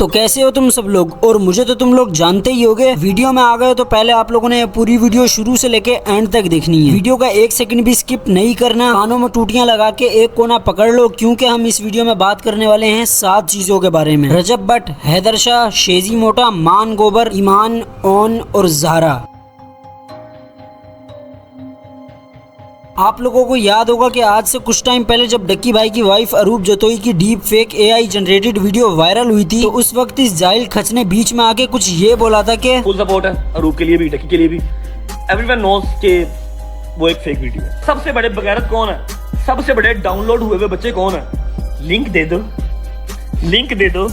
तो कैसे हो तुम सब लोग, और मुझे तो तुम लोग जानते ही होगे। वीडियो में आ गए तो पहले आप लोगों ने पूरी वीडियो शुरू से लेके एंड तक देखनी है। वीडियो का एक सेकंड भी स्किप नहीं करना। कानों में टूटियां लगा के एक कोना पकड़ लो, क्योंकि हम इस वीडियो में बात करने वाले हैं 7 चीजों के बारे में। रजब भट्ट, हैदर शाह, शेजी मोटा, मान गोबर, ईमान, ओन और ज़हरा। आप लोगों को याद होगा कि आज से कुछ टाइम पहले जब डक्की भाई की वाइफ अरूप जतोई की deep fake AI generated video viral हुई थी, तो उस वक्त इस जाहिल खच ने बीच में आके कुछ ये बोला था कि फुल सपोर्ट है अरूप के लिए भी, डक्की के लिए भी। एवरीवन नोस के वो एक फेक वीडियो है। सबसे बड़े बगैरत कौन है, सबसे बड़े डाउनलोड हुए हुए बच्चे कौन है? लिंक दे दो, लिंक दे दो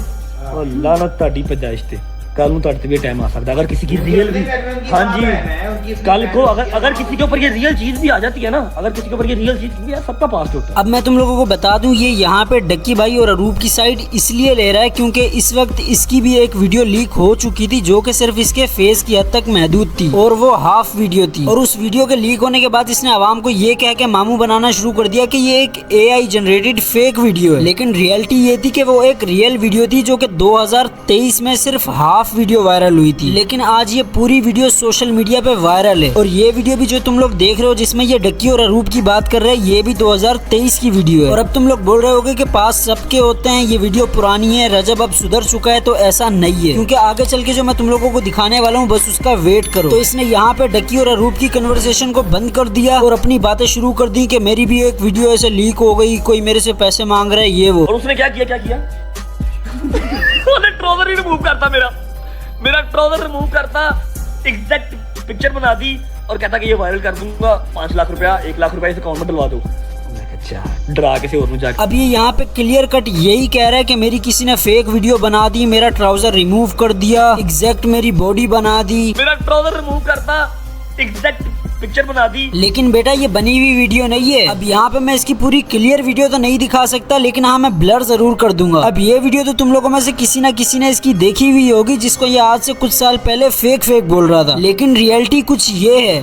और लानत ताड़ी पैदाइश ते कल ਨੂੰ ਤੁਹਾਡੇ ਤੇ भी टाइम आ सकता है। अगर किसी की रियल भी, हाँ जी, कल को अगर किसी के ऊपर ये रियल चीज भी आ जाती है ना, अगर किसी के ऊपर ये रियल चीज भी है, सबका पास्ट होता है। अब मैं तुम लोगों को बता दूं, ये यहाँ पे डक्की भाई और अरूप की साइड इसलिए ले रहा है क्योंकि इस वक्त इसकी भी एक वीडियो लीक हो चुकी थी, जो कि सिर्फ इसके फेस की हद तक महदूद थी और वो हाफ वीडियो थी। और उस वीडियो के लीक होने के बाद इसने आवाम को ये कह के मामू बनाना शुरू कर दिया कि ये एक एआई जनरेटेड फेक वीडियो है। लेकिन रियलिटी ये थी कि वो एक रियल वीडियो थी, जो कि 2023 में सिर्फ हाफ वीडियो वायरल हुई थी। लेकिन आज ये पूरी वीडियो सोशल मीडिया पे वायरल है। और ये वीडियो भी जो तुम लोग देख रहे हो, जिसमें ये डक्की और अरूप की बात कर रहे हैं, ये भी 2023 की वीडियो है। और अब तुम लोग बोल रहे होगे कि पास सबके होते हैं, ये वीडियो पुरानी है, रजब अब सुधर चुका है। तो ऐसा नहीं है, क्योंकि आगे चल के जो मैं तुम लोगों को दिखाने वाला हूँ, बस उसका वेट करो। तो इसने यहाँ पे डक्की और अरूप की कन्वर्सेशन को बंद कर दिया और अपनी बातें शुरू कर दी कि मेरी भी एक वीडियो ऐसे लीक हो गई, कोई मेरे से पैसे मांग रहा है, ये वो। और उसने क्या किया उसने ट्राउजर ही रिमूव करता, मेरा ट्राउजर रिमूव करता, एग्जैक्ट पिक्चर बना दी और कहता कि ये वायरल कर दूंगा, 5 लाख रुपया 1 लाख रुपया इस अकाउंट में डलवा दो। अच्छा, डरा किसी और में जाके। अब ये यहाँ पे क्लियर कट यही कह रहा है कि मेरी किसी ने फेक वीडियो बना दी, मेरा ट्राउजर रिमूव कर दिया, एग्जैक्ट मेरी बॉडी बना दी, मेरा ट्राउजर रिमूव करता, एग्जैक्ट पिक्चर बना दी। लेकिन बेटा ये बनी हुई वीडियो नहीं है। अब यहाँ पे मैं इसकी पूरी क्लियर वीडियो तो नहीं दिखा सकता, लेकिन हाँ मैं ब्लर जरूर कर दूंगा। अब ये वीडियो तो तुम लोगों में से किसी ना किसी ने इसकी देखी हुई होगी, जिसको ये आज से कुछ साल पहले फेक बोल रहा था। लेकिन रियलिटी कुछ ये है।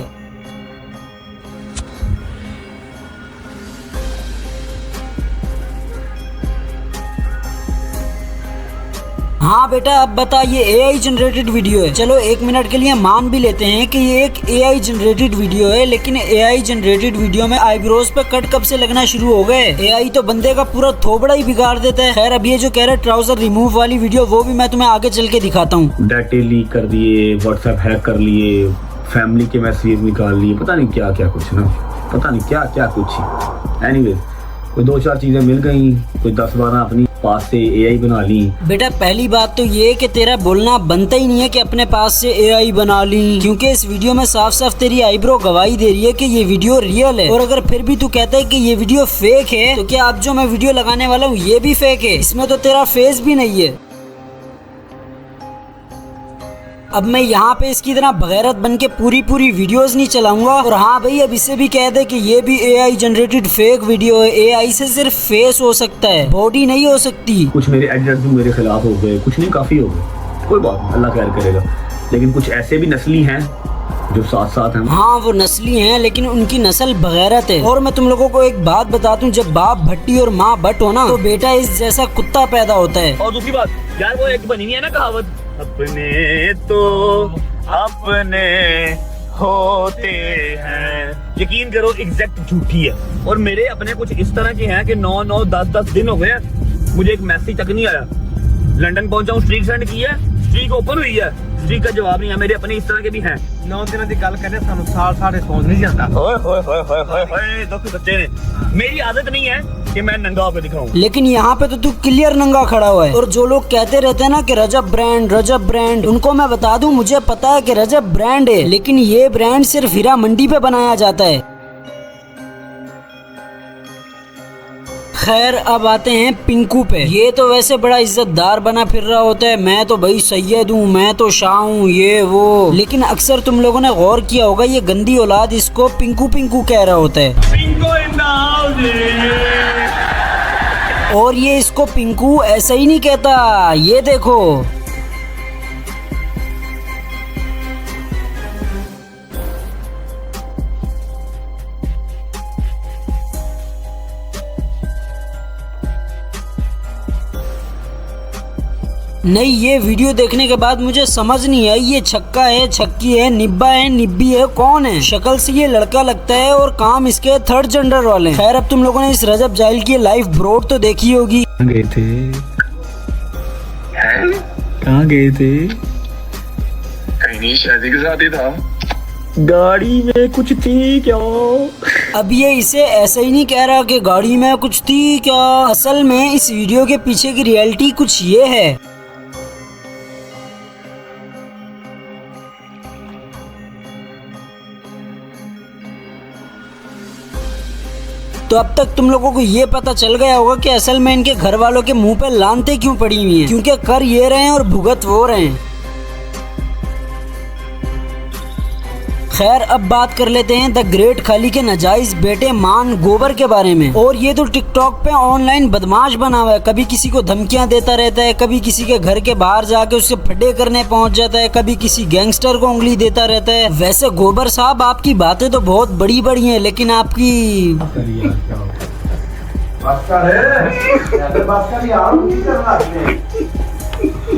हाँ बेटा अब बता, ये एआई जनरेटेड वीडियो है। चलो 1 मिनट के लिए मान भी लेते हैं कि ये एक एआई जनरेटेड वीडियो है, लेकिन एआई जनरेटेड वीडियो में आईब्रोज पे कट कब से लगना शुरू हो गए? एआई तो बंदे का पूरा थोबड़ा ही बिगाड़ देता है। खैर अब ये जो कह रहे ट्राउजर रिमूव वाली वीडियो, वो भी मैं तुम्हें आगे चल के दिखाता हूँ। डाटे लीक कर दिए, व्हाट्सएप हैक कर लिए, फैमिली के मैसेज निकाल लिए, पता नहीं क्या क्या कुछ ना, पता नहीं क्या क्या कुछ। एनीवे कोई 2-4 चीजें मिल गई, कोई 10-12 अपनी पास से एआई बना ली। बेटा पहली बात तो ये कि तेरा बोलना बनता ही नहीं है कि अपने पास से एआई बना ली, क्योंकि इस वीडियो में साफ साफ तेरी आईब्रो गवाही दे रही है कि ये वीडियो रियल है। और अगर फिर भी तू कहता है कि ये वीडियो फेक है, तो क्या अब जो मैं वीडियो लगाने वाला हूँ ये भी फेक है? इसमें तो तेरा फेस भी नहीं है। अब मैं यहाँ पे इसकी तरह बगैरत बन के पूरी वीडियोस नहीं चलाऊंगा। और हाँ भाई, अब इसे भी कह दे कि ये भी एआई जनरेटेड फेक वीडियो है। एआई से सिर्फ फेस हो सकता है, बॉडी नहीं हो सकती। कुछ मेरे एडिटर्स भी मेरे खिलाफ हो गए, कुछ नहीं काफी हो गए, कोई बात नहीं, अल्लाह खैर करेगा। लेकिन कुछ ऐसे भी नस्ली हैं जो साथ हैं। हाँ वो नस्ली हैं, लेकिन उनकी नस्ल बगैरत है। और मैं तुम लोगों को एक बात बता दूं, जब बाप भट्टी और माँ भट्ट हो ना, तो बेटा इस जैसा कुत्ता पैदा होता है। और दूसरी बात यार, वो एक बनी हुई है ना कहावत, अपने तो अपने होते हैं। यकीन करो एग्जैक्ट झूठी है। और मेरे अपने कुछ इस तरह के हैं कि 9-9 10-10 दिन हो गए मुझे एक मैसेज तक नहीं आया। लंदन पहुंचा हूँ, स्ट्रीक सेंड की है, स्ट्रीक ओपन हुई है, स्ट्रीक का जवाब नहीं है। मेरे अपने इस तरह के भी हैं। 9 दिनों की गल करने सानू साल रिस्पॉन्स नहीं जाता। तो सच्चे ने मेरी आदत नहीं है कि मैं नंगा होकर दिखाऊं। लेकिन यहाँ पे तो तू क्लियर नंगा खड़ा हुआ है। और जो लोग कहते रहते हैं ना कि रजब ब्रांड, उनको मैं बता दूं, मुझे पता है कि रजब ब्रांड है, लेकिन ये ब्रांड सिर्फ हीरा मंडी पे बनाया जाता है। खैर अब आते हैं पिंकू पे। ये तो वैसे बड़ा इज्जतदार बना फिर रहा होता है, मैं तो भाई सैयद हूँ, मैं तो शाह हूँ, ये वो। लेकिन अक्सर तुम लोगों ने गौर किया होगा, ये गंदी औलाद इसको पिंकू कह रहा होता है। और ये इसको पिंकू ऐसा ही नहीं कहता, ये देखो। नहीं, ये वीडियो देखने के बाद मुझे समझ नहीं आई ये छक्का है, छक्की है, निब्बा है, निब्बी है, कौन है। शक्ल से ये लड़का लगता है और काम इसके थर्ड जेंडर वाले। खैर अब तुम लोगों ने इस रजब जाहिल की लाइव ब्रॉड तो देखी होगी। गए थे? कहाँ गए थे? कहीं नहीं, शादी के साथ ही था। गाड़ी में कुछ थी क्या? अब ये इसे ऐसे ही नहीं कह रहा कि गाड़ी में कुछ थी क्या। असल में इस वीडियो के पीछे की रियलिटी कुछ ये है। तो अब तक तुम लोगों को ये पता चल गया होगा कि असल में इनके घर वालों के मुंह पे लानतें क्यों पड़ी हुई हैं, क्योंकि कर ये रहे हैं और भुगत वो रहे हैं। खैर अब बात कर लेते हैं द ग्रेट खली के नाजायज बेटे मान गोबर के बारे में। और ये तो टिकटॉक पे ऑनलाइन बदमाश बना हुआ है। कभी किसी को धमकियां देता रहता है, कभी किसी के घर के बाहर जाके उससे फड्डे करने पहुंच जाता है, कभी किसी गैंगस्टर को उंगली देता रहता है। वैसे गोबर साहब आपकी बातें तो बहुत बड़ी बड़ी हैं, लेकिन आपकी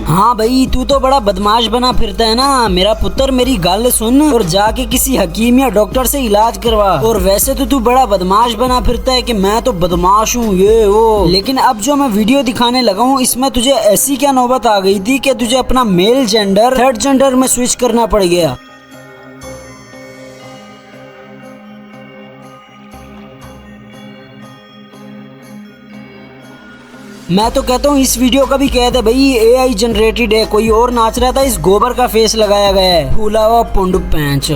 हाँ भाई तू तो बड़ा बदमाश बना फिरता है ना। मेरा पुत्र मेरी गल सुन और जाके किसी हकीम या डॉक्टर से इलाज करवा। और वैसे तो तू बड़ा बदमाश बना फिरता है कि मैं तो बदमाश हूँ ये वो, लेकिन अब जो मैं वीडियो दिखाने लगा हूँ इसमें तुझे ऐसी क्या नौबत आ गई थी कि तुझे अपना मेल जेंडर थर्ड जेंडर में स्विच करना पड़ गया। मैं तो कहता हूँ इस वीडियो का भी कह दे भाई AI जनरेटेड है। कोई और नाच रहा था, इस गोबर का फेस लगाया गया है, फूला हुआ पुंड पैंच।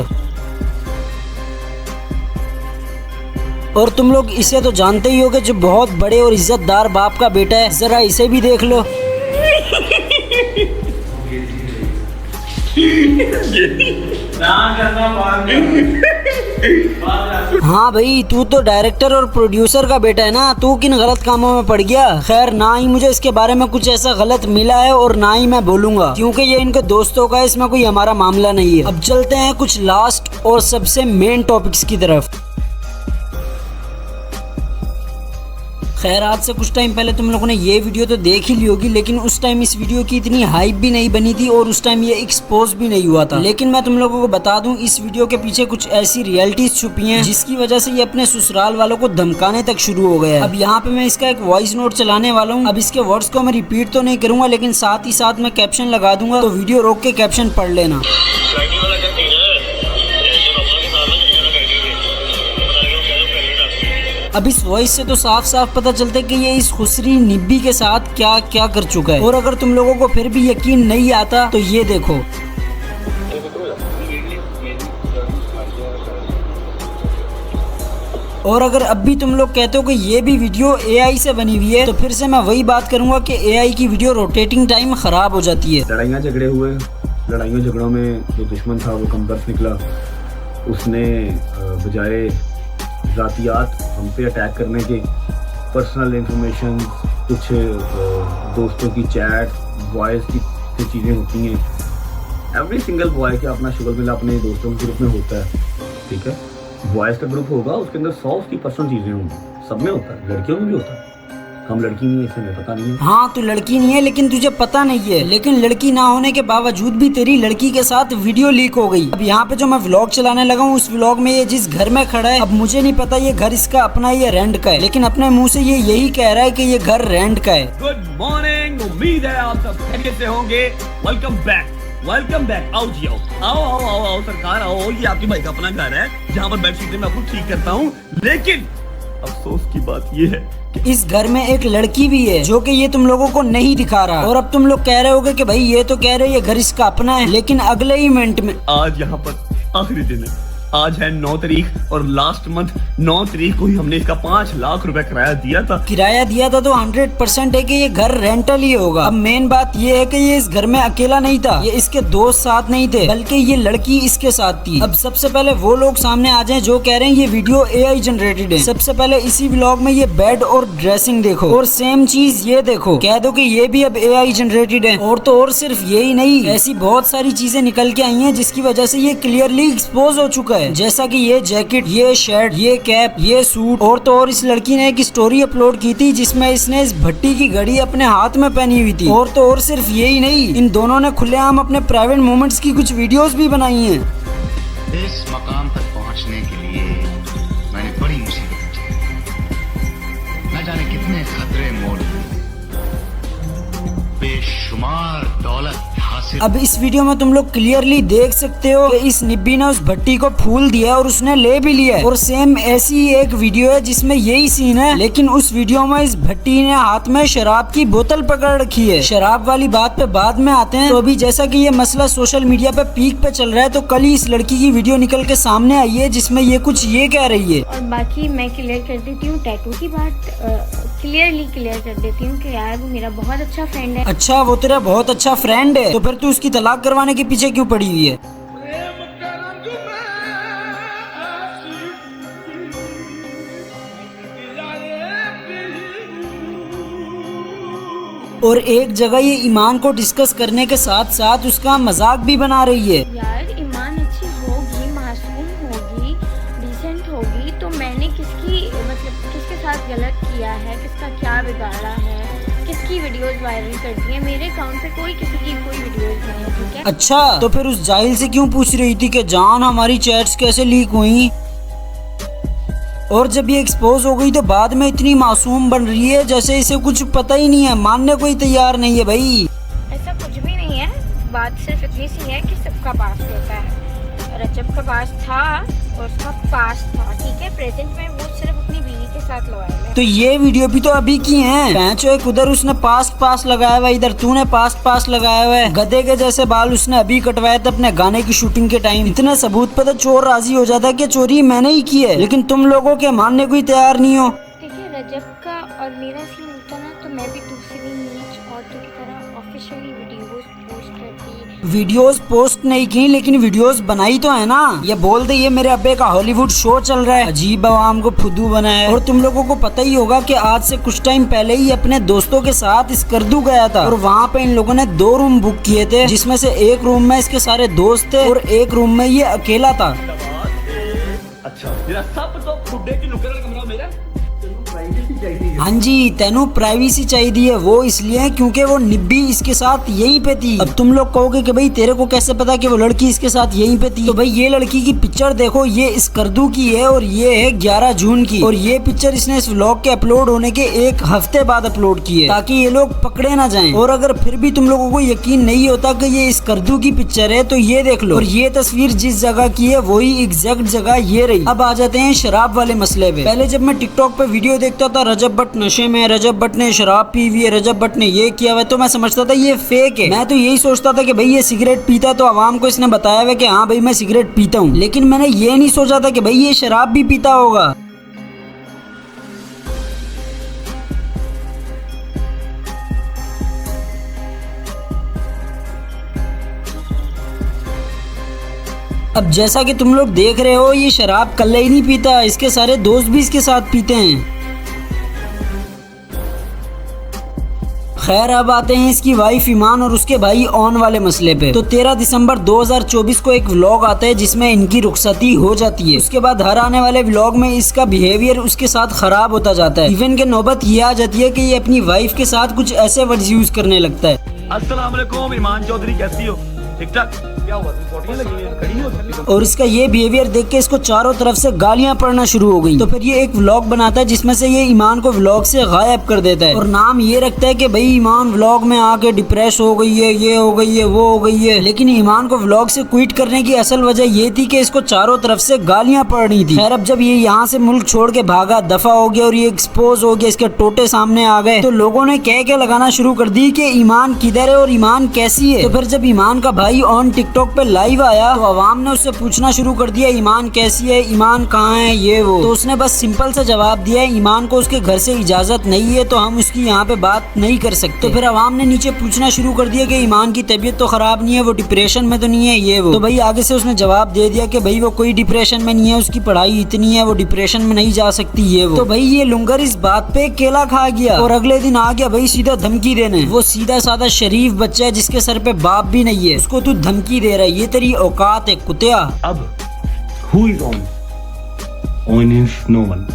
और तुम लोग इसे तो जानते ही होगे, जो बहुत बड़े और इज्जतदार बाप का बेटा है। जरा इसे भी देख लो। हाँ भाई तू तो डायरेक्टर और प्रोड्यूसर का बेटा है ना, तू किन गलत कामों में पड़ गया। खैर ना ही मुझे इसके बारे में कुछ ऐसा गलत मिला है और ना ही मैं बोलूंगा, क्योंकि ये इनके दोस्तों का है, इसमें कोई हमारा मामला नहीं है। अब चलते हैं कुछ लास्ट और सबसे मेन टॉपिक्स की तरफ। खैर आज से कुछ टाइम पहले तुम लोगों ने ये वीडियो तो देख ही ली होगी, लेकिन उस टाइम इस वीडियो की इतनी हाइप भी नहीं बनी थी और उस टाइम ये एक्सपोज भी नहीं हुआ था। लेकिन मैं तुम लोगों को बता दूं, इस वीडियो के पीछे कुछ ऐसी रियलिटीज छुपी हैं जिसकी वजह से ये अपने ससुराल वालों को धमकाने तक शुरू हो गया है। अब यहाँ पे मैं इसका एक वॉइस नोट चलाने वाला हूँ। अब इसके वर्ड्स को मैं रिपीट तो नहीं करूंगा, लेकिन साथ ही साथ मैं कैप्शन लगा दूंगा, तो वीडियो रोक के कैप्शन पढ़ लेना। अब इस वॉइस से तो साफ साफ पता चलता है कि ये इस खुसरी निब्बी के साथ क्या क्या कर चुका है। और अगर तुम लोगों को फिर भी यकीन नहीं आता तो ये देखो। और अगर अब भी तुम लोग कहते हो कि ये भी वीडियो AI से बनी हुई है, तो फिर से मैं वही बात करूंगा कि AI की वीडियो रोटेटिंग टाइम खराब हो जाती है। लड़ाइयाँ झगड़े हुए, लड़ाइयों झगड़ों में जो दुश्मन था वो कमबख्त निकला। उसने बजाय ज़ातियात हम पे अटैक करने के, पर्सनल इंफॉर्मेशन, कुछ दोस्तों की चैट, वॉइस की जो चीज़ें होती हैं। एवरी सिंगल बॉय के अपना शुगर मिला अपने दोस्तों के ग्रुप में होता है, ठीक है। बॉयज़ का ग्रुप होगा, उसके अंदर 100 की पर्सनल चीज़ें होंगी, सब में होता है, लड़कियों में भी होता है। हम लड़की नहीं है, इसे हमें पता नहीं है। हाँ तू लड़की नहीं है लेकिन तुझे पता नहीं है, लेकिन लड़की ना होने के बावजूद भी तेरी लड़की के साथ वीडियो लीक हो गई। अब यहाँ पे जो मैं व्लॉग चलाने लगा हूँ, उस व्लॉग में ये जिस घर में खड़ा है, अब मुझे नहीं पता ये घर इसका अपना है या रेंट का है, लेकिन अपने मुंह से ये यही कह रहा है कि ये घर रेंट का है। गुड मॉर्निंग, उम्मीद है आप सब खैरियत से होंगे। Welcome back, welcome back. आओ जी आओ सरकार आओ। ये आपकी भाई का अपना घर है जहाँ पर बेडशीट मैं आपको ठीक करता हूँ, लेकिन अफसोस की बात ये है इस घर में एक लड़की भी है जो कि ये तुम लोगों को नहीं दिखा रहा। और अब तुम लोग कह रहे होगे कि भाई ये तो कह रहे ये घर इसका अपना है, लेकिन अगले ही मिनट में आज यहाँ पर आखिरी दिन है। आज है 9 तारीख और लास्ट मंथ 9 तारीख को ही हमने इसका 5 लाख रुपए किराया दिया था। किराया दिया था तो 100% है कि ये घर रेंटल ही होगा। अब मेन बात ये है कि ये इस घर में अकेला नहीं था, ये इसके दोस्त साथ नहीं थे, बल्कि ये लड़की इसके साथ थी। अब सबसे पहले वो लोग सामने आ जाएं जो कह रहे हैं ये वीडियो AI जनरेटेड है। सबसे पहले इसी व्लॉग में ये बेड और ड्रेसिंग देखो, और सेम चीज ये देखो, कह दो कि ये भी अब AI जनरेटेड है। और तो और सिर्फ यही नहीं, ऐसी बहुत सारी चीजें निकल के आई हैं जिसकी वजह से ये क्लियरली एक्सपोज हो चुका है। है, जैसा कि ये जैकेट, ये शर्ट, ये कैप, ये सूट। और तो और इस लड़की ने एक स्टोरी अपलोड की थी जिसमें इसने इस भट्टी की घड़ी अपने हाथ में पहनी हुई थी। और तो और सिर्फ यही नहीं, इन दोनों ने खुलेआम अपने प्राइवेट मोमेंट्स की कुछ वीडियोस भी बनाई हैं। इस मकाम तक पहुंचने के लिए मैंने बड़ी मुसीबत उठाई, न जाने कितने खतरे मोल लिए, बेशुमार दौलत हासिल। अब इस वीडियो में तुम लोग क्लियरली देख सकते हो कि इस निब्बी ने उस भट्टी को फूल दिया और उसने ले भी लिया है। और सेम ऐसी ही एक वीडियो है जिसमें यही सीन है, लेकिन उस वीडियो में इस भट्टी ने हाथ में शराब की बोतल पकड़ रखी है। शराब वाली बात पे बाद में आते हैं। तो अभी जैसा कि ये मसला सोशल मीडिया पे पीक पे चल रहा है, तो कल ही इस लड़की की वीडियो निकल के सामने आई है जिसमें ये कुछ ये कह रही है। और बाकी मैं क्लियर कर देती हूँ, टैटू की बात क्लियरली क्लियर कर देती हूँ कि यार वो मेरा बहुत अच्छा फ्रेंड है। अच्छा, वो तेरा बहुत अच्छा फ्रेंड है, तो फिर तू उसकी तलाक करवाने के पीछे क्यों पड़ी हुई है? और एक जगह ये ईमान को डिस्कस करने के साथ साथ उसका मजाक भी बना रही है। यार ईमान अच्छी होगी, मासूम होगी, डिसेंट होगी, तो मैंने किसके साथ गलत किया है, किसका क्या बिगाड़ा है, किसकी वीडियोस वायरल कर दी है? मेरे अकाउंट पे कोई किसी की कोई वीडियोस नहीं है, ठीक है? अच्छा, तो फिर उस जाहिल से क्यों पूछ रही थी कि जान हमारी चैट्स कैसे लीक हुई? और जब ये एक्सपोज हो गई तो बाद में इतनी मासूम बन रही है जैसे इसे कुछ पता ही नहीं है, मानने को ही तैयार नहीं है भाई। ऐसा कुछ भी नहीं है, बात सिर्फ इतनी सी है कि सबका पास्ट होता है। रजब का पास्ट था और उसका पास्ट था, ठीक है? प्रेजेंट में वो सिर्फ अपनी बीवी के साथ लॉयल है। तो ये वीडियो भी तो अभी की है। पैंचो एक उधर उसने पास्ट लगाया हुआ है, इधर तूने पास्ट लगाया हुआ है। गधे के जैसे बाल उसने अभी कटवाए थे अपने गाने की शूटिंग के टाइम। इतने सबूत पे तो चोर राजी हो जाता है कि चोरी मैंने ही की है, लेकिन तुम लोगों के मानने को ही तैयार नहीं हो। देखिए, रजब का और मेरा सीन होता ना, तो मैं भी दूसरी नीच औरतों की तरह ऑफिशियली वीडियोस पोस्ट नहीं की, लेकिन वीडियोस बनाई तो है ना। ये बोल दे ये मेरे अब्बे का हॉलीवुड शो चल रहा है, अजीब आवाम को फुदू बना है। और तुम लोगों को पता ही होगा कि आज से कुछ टाइम पहले ही अपने दोस्तों के साथ स्कर्दू गया था और वहाँ पे इन लोगों ने 2 रूम बुक किए थे, जिसमें से एक रूम में इसके सारे दोस्त थे और एक रूम में ये अकेला था। अच्छा, मेरा सब तो खुडे की नुक्कड़ का कमरा मेरा। हाँ जी, तेनू प्राइवेसी चाहिए, वो इसलिए क्योंकि वो निब्बी इसके साथ यहीं पे थी। अब तुम लोग कहोगे कि भाई तेरे को कैसे पता कि वो लड़की इसके साथ यहीं पे थी? तो भाई ये लड़की की पिक्चर देखो, ये स्कर्दू की है और ये है 11 जून की। और ये पिक्चर इसने इस व्लॉग के अपलोड होने के 1 हफ्ते बाद अपलोड की है, ताकि ये लोग पकड़े ना जाएं। और अगर फिर भी तुम लोगों को यकीन नहीं होता कि ये स्कर्दू की पिक्चर है, तो ये देख लो। और ये तस्वीर जिस जगह की है वही एग्जैक्ट जगह ये रही। अब आ जाते हैं शराब वाले मसले पे। पहले जब मैं टिकटॉक पे वीडियो देखता था रजब भट्ट नशे में, रजब भट्ट ने शराब पी हुई है, रजब भट्ट ने ये किया हुआ, तो मैं समझता था ये फेक है। मैं तो यही सोचता था कि भाई ये सिगरेट पीता है तो आवाम को इसने बताया हुआ कि हाँ भाई मैं सिगरेट पीता हूँ, लेकिन मैंने ये नहीं सोचा था कि भाई ये शराब भी पीता होगा। अब जैसा कि तुम लोग देख रहे हो, ये शराब कल्ला ही नहीं पीता, इसके सारे दोस्त भी इसके साथ पीते हैं। खैर, अब आते हैं इसकी वाइफ ईमान और उसके भाई ऑन वाले मसले पे। तो 13 दिसंबर 2024 को एक व्लॉग आता है जिसमें इनकी रुखसती हो जाती है। उसके बाद हर आने वाले व्लॉग में इसका बिहेवियर उसके साथ खराब होता जाता है। इवन के नौबत ये आ जाती है कि ये अपनी वाइफ के साथ कुछ ऐसे वर्ड्स यूज करने लगता है। अस्सलाम वालेकुम ईमान चौधरी, कैसी हो? ठीक ठाक? क्या हुआ, तुम लगी है? खड़ी हो? और इसका ये बिहेवियर देख के इसको चारों तरफ से गालियां पड़ना शुरू हो गई। तो फिर ये एक व्लॉग बनाता है जिसमें से ये ईमान को व्लॉग से गायब कर देता है और नाम ये रखता है कि भाई ईमान व्लॉग में आके डिप्रेस हो गई है, ये हो गई है, वो हो गई है। लेकिन ईमान को व्लॉग से क्विट करने की असल वजह ये थी कि इसको चारों तरफ से गालियां पड़ रही थी। खैर, अब जब ये यहाँ से मुल्क छोड़ के भागा, दफा हो गया और ये एक्सपोज हो गया, इसके टोटे सामने आ गए, तो लोगों ने कह लगाना शुरू कर दी कि ईमान किधर है और ईमान कैसी है। तो फिर जब ईमान का भाई ऑन टिकटॉक पे लाइव आया तो अवाम ने उससे पूछना शुरू कर दिया ईमान कैसी है, ईमान कहाँ है, ये वो। तो उसने बस सिंपल सा जवाब दिया ईमान को उसके घर से इजाजत नहीं है तो हम उसकी यहाँ पे बात नहीं कर सकते। तो फिर अवाम ने नीचे पूछना शुरू कर दिया कि ईमान की तबीयत तो खराब नहीं है, वो डिप्रेशन में तो नहीं है, ये वो। तो भाई आगे से उसने जवाब दे दिया कि भाई वो कोई डिप्रेशन में नहीं है, उसकी पढ़ाई इतनी है, वो डिप्रेशन में नहीं जा सकती, ये वो। तो भाई ये लुंगर इस बात पे केला खा गया और अगले दिन आ गया भाई सीधा धमकी देने। वो सीधा साधा शरीफ बच्चा है जिसके सर पे बाप भी नहीं है, उसको तू धमकी दे रहा है, ये तेरी औकात है कुत्या। अब who is on? On is no one.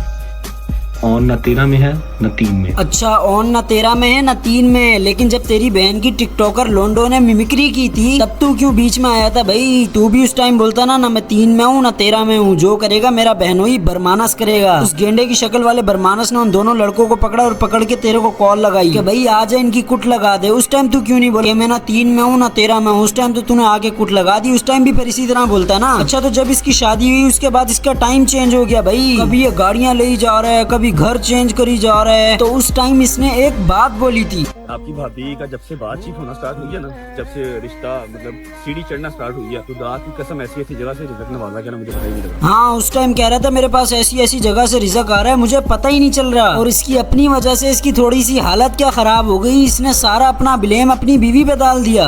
On ना 13 में है ना 3 में। अच्छा, ऑन ना 13 में है ना 3 में है, लेकिन जब तेरी बहन की टिकटॉकर लोंडो ने मिमिक्री की थी तब तू क्यों बीच में आया था भाई? तू भी उस टाइम बोलता ना मैं 3 में हूँ ना 13 में हूँ, जो करेगा मेरा बहनोई बरमानस करेगा। उस गेंडे की शक्ल वाले बरमानस ने उन दोनों लड़कों को पकड़ा और पकड़ के तेरे को कॉल लगाई कि भाई आ जा इनकी कुट लगा दे। उस टाइम तू क्यों नहीं बोले मैं ना 3 में हूँ ना 13 में हूँ? उस टाइम तो तूने आके कुट लगा दी, उस टाइम भी फिर इसी तरह बोलता ना। अच्छा, तो जब इसकी शादी हुई उसके बाद इसका टाइम चेंज हो गया भाई, कभी ये गाड़ियां ले जा रहा है, कभी घर चेंज करी जा रहा है। तो उस टाइम इसने एक बात बोली थी, आपकी भाभी का जब से बातचीत होना स्टार्ट हुई है ना, जब से रिश्ता मतलब सीढ़ी चढ़ना स्टार्ट हुई है, तो खुदा की कसम ऐसी ऐसी जगह से रिजक नवाजा क्या ना मुझे पता ही नहीं लगा। हाँ, उस टाइम कह रहा था मेरे पास ऐसी ऐसी जगह से रिजक आ रहा है, मुझे पता ही नहीं चल रहा। और इसकी अपनी वजह से इसकी थोड़ी सी हालत क्या खराब हो गई, इसने सारा अपना ब्लेम अपनी बीवी पे डाल दिया।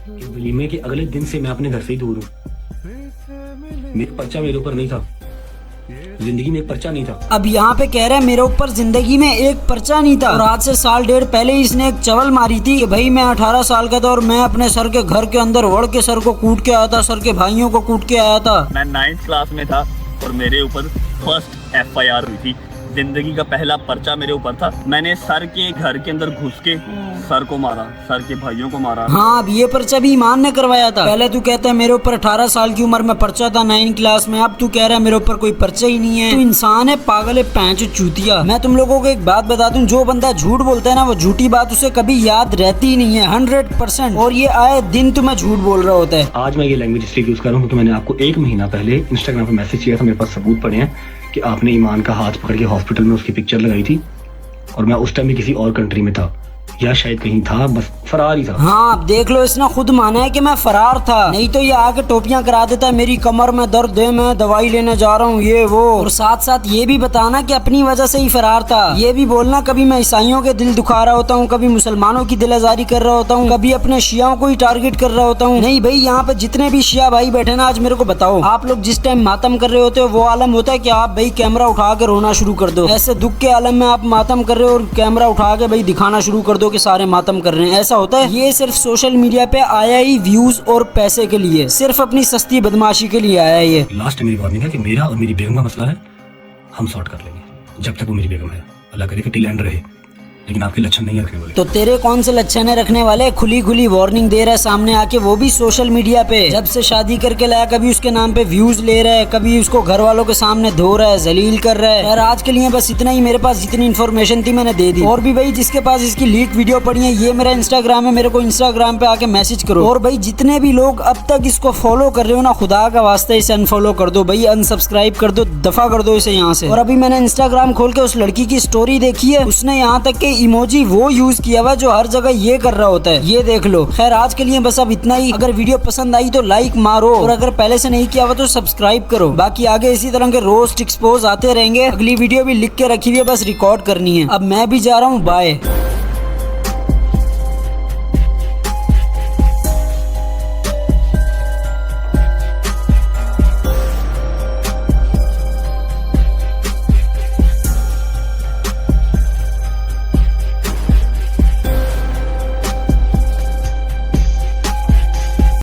वलीमे के अगले दिन से मैं अपने घर से ही दूर हूँ। मेरा पर्चा मेरे ऊपर नहीं था, जिंदगी में एक पर्चा नहीं था। अब यहाँ पे कह रहा है मेरे ऊपर जिंदगी में एक पर्चा नहीं था। और आज से साल डेढ़ पहले इसने एक चवल मारी थी कि भाई मैं 18 साल का था और मैं अपने सर के घर के अंदर वड़ के सर को कूट के आया था, सर के भाइयों को कूट के आया था। मैं 9th क्लास में था और मेरे ऊपर फर्स्ट FIR हुई थी, जिंदगी का पहला पर्चा मेरे ऊपर था। मैंने सर के घर के अंदर घुस के सर को मारा, सर के भाइयों को मारा। हाँ, अब ये पर्चा भी ईमान ने करवाया था। पहले तू कहता है मेरे ऊपर 18 साल की उम्र में पर्चा था 9 क्लास में, अब तू कह रहा है मेरे ऊपर कोई पर्चा ही नहीं है। तू इंसान है, पागल है, पैंच चूतिया। मैं तुम लोगों को एक बात बता दूं, जो बंदा झूठ बोलता है ना वो झूठी बात उसे कभी याद रहती ही नहीं है 100%। और ये आए दिन तुम्हें झूठ बोल रहा होता है। आज मैं ये लैंग्वेज इसलिए यूज कर रहा हूँ क्योंकि मैंने आपको 1 महीना पहले इंस्टाग्राम पे मैसेज किया था, मेरे पास सबूत पड़े हैं कि आपने ईमान का हाथ पकड़ के हॉस्पिटल में उसकी पिक्चर लगाई थी और मैं उस टाइम में किसी और कंट्री में था या शायद कहीं था, बस फरार ही था। हाँ, अब देख लो, इसने खुद माना है कि मैं फरार था, नहीं तो ये आके टोपियां करा देता है मेरी कमर में दर्द है, मैं दवाई लेने जा रहा हूँ ये वो। और साथ साथ ये भी बताना कि अपनी वजह से ही फरार था। ये भी बोलना कभी मैं ईसाइयों के दिल दुखा रहा होता हूँ, कभी मुसलमानों की दिल आजारी कर रहा होता हूँ, कभी अपने शियाओं को ही टारगेट कर रहा होता हूँ। नहीं भाई, यहाँ पे जितने भी शिया भाई बैठे ना, आज मेरे को बताओ, आप लोग जिस टाइम मातम कर रहे होते हो वो आलम होता है कि आप भाई कैमरा उठा के रोना शुरू कर दो। ऐसे दुख के आलम में आप मातम कर रहे हो और कैमरा उठा के भाई दिखाना शुरू कर दो कि सारे मातम कर रहे हैं, ऐसा होता है। ये सिर्फ सोशल मीडिया पे आया ही व्यूज और पैसे के लिए, सिर्फ अपनी सस्ती बदमाशी के लिए आया ये। लास्ट मेरी वार्निंग है कि मेरा और मेरी बेगम का मसला है, हम सॉर्ट कर लेंगे जब तक वो मेरी बेगम है। अल्लाह करे कि टिल एंड रहे, लेकिन आपके लक्षण नहीं रखने वाले। तो तेरे कौन से लक्षण है रखने वाले? खुली खुली वार्निंग दे रहा है सामने आके, वो भी सोशल मीडिया पे। जब से शादी करके लाया कभी उसके नाम पे व्यूज ले रहा है, कभी उसको घर वालों के सामने धो रहा है, जलील कर रहा है। यार आज के लिए बस इतना ही, मेरे पास जितनी इन्फॉर्मेशन थी मैंने दे दी। और भी भाई जिसके पास इसकी लीक वीडियो पड़ी है, ये मेरा इंस्टाग्राम है, मेरे को इंस्टाग्राम पे आके मैसेज करो। और भाई जितने भी लोग अब तक इसको फॉलो कर रहे हो ना, खुदा का वास्ता इसे अनफॉलो कर दो भाई, अनसब्सक्राइब कर दो, दफा कर दो इसे यहाँ से। और अभी मैंने इंस्टाग्राम खोल के उस लड़की की स्टोरी देखी है, उसने यहाँ तक के इमोजी वो यूज किया हुआ जो हर जगह ये कर रहा होता है, ये देख लो। खैर आज के लिए बस अब इतना ही। अगर वीडियो पसंद आई तो लाइक मारो, और अगर पहले से नहीं किया हुआ तो सब्सक्राइब करो। बाकी आगे इसी तरह के रोस्ट एक्सपोज आते रहेंगे। अगली वीडियो भी लिख के रखी हुई है, बस रिकॉर्ड करनी है। अब मैं भी जा रहा हूँ, बाय।